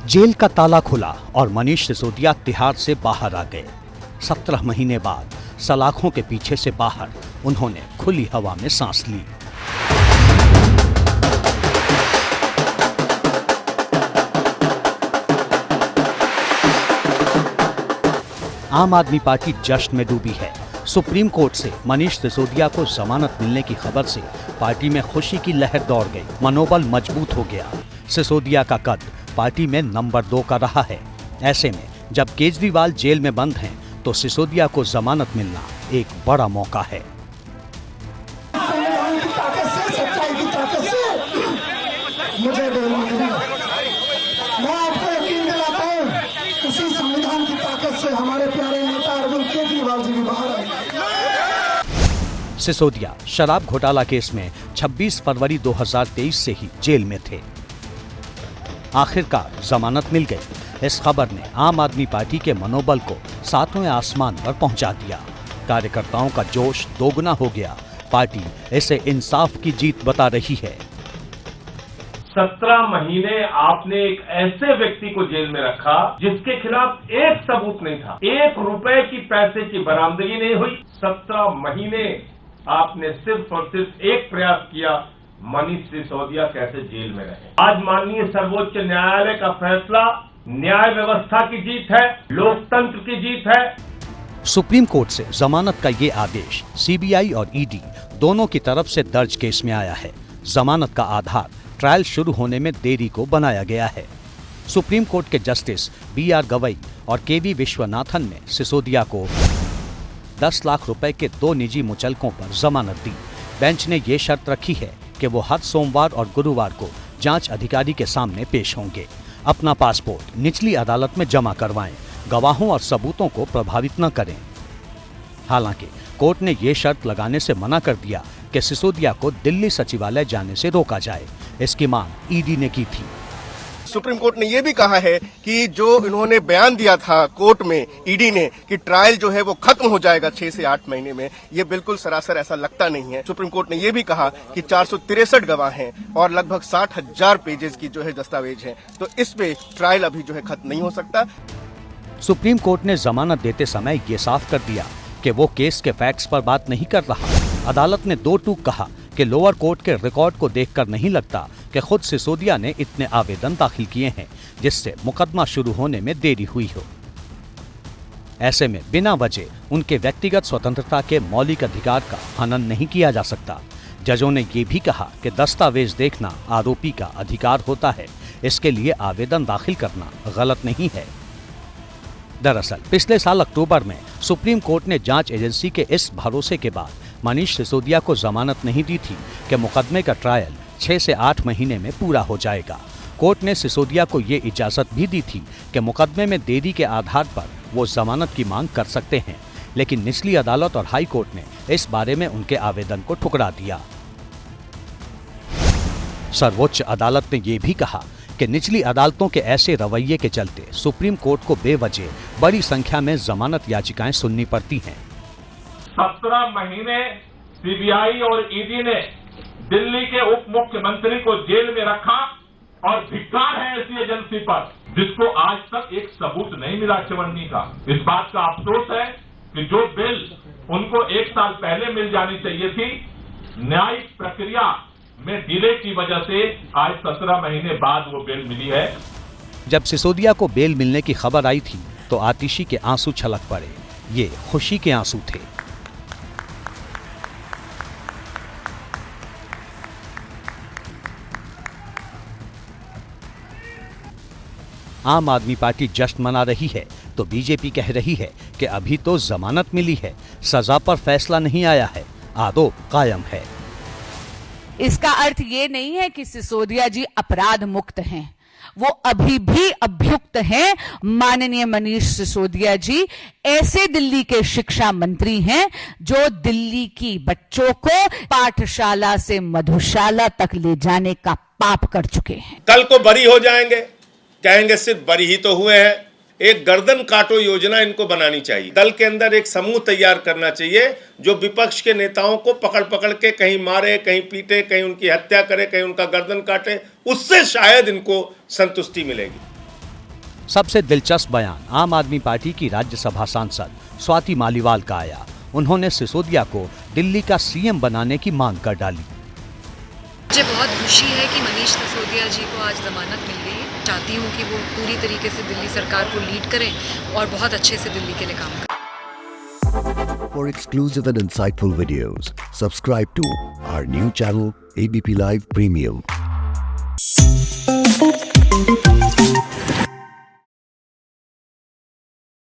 Jail का ताला खुला और मनीष सिसोदिया तिहाड़ से बाहर आ गए। 17 महीने बाद सलाखों के पीछे से बाहर उन्होंने खुली हवा में सांस ली। आम आदमी पार्टी जश्न में डूबी है। सुप्रीम कोर्ट से मनीष सिसोदिया को जमानत मिलने की खबर से पार्टी में खुशी की लहर दौड़ गई, मनोबल मजबूत हो गया। सिसोदिया का कद पार्टी में नंबर 2 का रहा है। ऐसे में जब केजरीवाल जेल में बंद हैं, तो सिसोदिया को जमानत मिलना एक बड़ा मौका है। मैं आपको यकीन दिलाता हूं, इसी संविधान की ताकत से हमारे प्यारे नेता अरविंद केजरीवाल जी भी बाहर आए। सिसोदिया शराब घोटाला केस में 26 फरवरी 2023 से ही जेल में थे। आखिरकार जमानत मिल गई। इस खबर ने आम आदमी पार्टी के मनोबल को 7वें आसमान पर पहुंचा दिया। कार्यकर्ताओं का जोश दोगुना हो गया। पार्टी इसे इंसाफ की जीत बता रही है। 17 महीने आपने एक ऐसे व्यक्ति को जेल में रखा जिसके खिलाफ एक सबूत नहीं था, 1 रुपए की पैसे की बरामदगी नहीं हुई। 17 महीने आपने सिर्फ और सिर्फ एक प्रयास किया, मनीष सिसोदिया कैसे जेल में रहे। आज माननीय सर्वोच्च न्यायालय का फैसला न्याय व्यवस्था की जीत है, लोकतंत्र की जीत है। सुप्रीम कोर्ट से जमानत का ये आदेश सीबीआई और ईडी दोनों की तरफ से दर्ज केस में आया है। जमानत का आधार ट्रायल शुरू होने में देरी को बनाया गया है। सुप्रीम कोर्ट के जस्टिस BR गवई और KV विश्वनाथन ने सिसोदिया को 10 लाख रुपए के 2 निजी मुचलकों पर जमानत दी। बेंच ने ये शर्त रखी है कि वो हर सोमवार और गुरुवार को जांच अधिकारी के सामने पेश होंगे। अपना पासपोर्ट निचली अदालत में जमा करवाएं, गवाहों और सबूतों को प्रभावित न करें। हालांकि कोर्ट ने ये शर्त लगाने से मना कर दिया कि सिसोदिया को दिल्ली सचिवालय जाने से रोका जाए। इसकी मांग ईडी ने की थी। सुप्रीम कोर्ट ने यह भी कहा है कि जो इन्होंने बयान दिया था कोर्ट में ईडी ने कि ट्रायल जो है वो खत्म हो जाएगा 6 से 8 महीने में, ये बिल्कुल सरासर ऐसा लगता नहीं है। सुप्रीम कोर्ट ने यह भी कहा कि 463 गवाह हैं और लगभग 60,000 पेजेस की जो है दस्तावेज है, तो इस पे ट्रायल अभी जो है खत्म नहीं हो सकता। सुप्रीम कोर्ट ने जमानत देते समय ये साफ कर दिया कि वो केस के फैक्ट्स पर बात नहीं कर रहा। अदालत ने 2 टूक कहा कि लोअर कोर्ट के रिकॉर्ड को देखकर नहीं लगता कि खुद सिसोदिया ने इतने आवेदन दाखिल किए हैं जिससे मुकदमा शुरू होने में देरी हुई हो। ऐसे में बिना वजह उनके व्यक्तिगत स्वतंत्रता के मौलिक अधिकार का हनन नहीं किया जा सकता। जजों ने ये भी कहा कि दस्तावेज देखना आरोपी का अधिकार होता है, इसके लिए आवेदन दाखिल करना गलत नहीं है। दरअसल पिछले साल अक्टूबर में सुप्रीम कोर्ट ने जांच एजेंसी के इस भरोसे के बाद मनीष सिसोदिया को जमानत नहीं दी थी कि मुकदमे का ट्रायल 6 से 8 महीने में पूरा हो जाएगा। कोर्ट ने सिसोदिया को ये इजाजत भी दी थी कि मुकदमे में देरी के आधार पर वो जमानत की मांग कर सकते हैं, लेकिन निचली अदालत और हाई कोर्ट ने इस बारे में उनके आवेदन को ठुकरा दिया। सर्वोच्च अदालत ने यह भी कहा कि निचली अदालतों के ऐसे रवैये के चलते सुप्रीम कोर्ट को बेवजह बड़ी संख्या में जमानत याचिकाएं सुननी पड़ती हैं। 17 महीने सीबीआई और ईडी ने दिल्ली के उप मुख्यमंत्री को जेल में रखा और धिक्कार है ऐसी एजेंसी पर जिसको आज तक एक सबूत नहीं मिला चवन्नी का। इस बात का अफसोस है कि जो बिल उनको 1 साल पहले मिल जानी चाहिए थी, न्यायिक प्रक्रिया में डिले की वजह से आज 17 महीने बाद वो बेल मिली है। जब सिसोदिया को बेल मिलने की खबर आई थी तो आतिशी के आंसू छलक पड़े। ये खुशी के आंसू थे। आम आदमी पार्टी जश्न मना रही है तो बीजेपी कह रही है कि अभी तो जमानत मिली है, सजा पर फैसला नहीं आया है, आरोप कायम है। इसका अर्थ ये नहीं है कि सिसोदिया जी अपराध मुक्त हैं, वो अभी भी अभियुक्त हैं। माननीय मनीष सिसोदिया जी ऐसे दिल्ली के शिक्षा मंत्री हैं जो दिल्ली की बच्चों को पाठशाला से मधुशाला तक ले जाने का पाप कर चुके हैं। कल को बरी हो जाएंगे, कहेंगे सिर्फ बरी ही तो हुए हैं। एक गर्दन काटो योजना इनको बनानी चाहिए। दल के अंदर एक समूह तैयार करना चाहिए जो विपक्ष के नेताओं को पकड़ पकड़ के कहीं मारे, कहीं पीटे, कहीं उनकी हत्या करे, कहीं उनका गर्दन काटे। उससे शायद इनको संतुष्टि मिलेगी। सबसे दिलचस्प बयान आम आदमी पार्टी की राज्यसभा सांसद स्वाति मालीवाल का आया। उन्होंने सिसोदिया को दिल्ली का सीएम बनाने की मांग कर डाली। मुझे बहुत खुशी है कि मनीष सिसोदिया जी को आज जमानत मिल गई है। चाहती हूँ कि वो पूरी तरीके से दिल्ली सरकार को लीड करें और बहुत अच्छे से दिल्ली के लिए काम करें। For exclusive and insightful videos, subscribe to our new channel ABP Live Premium.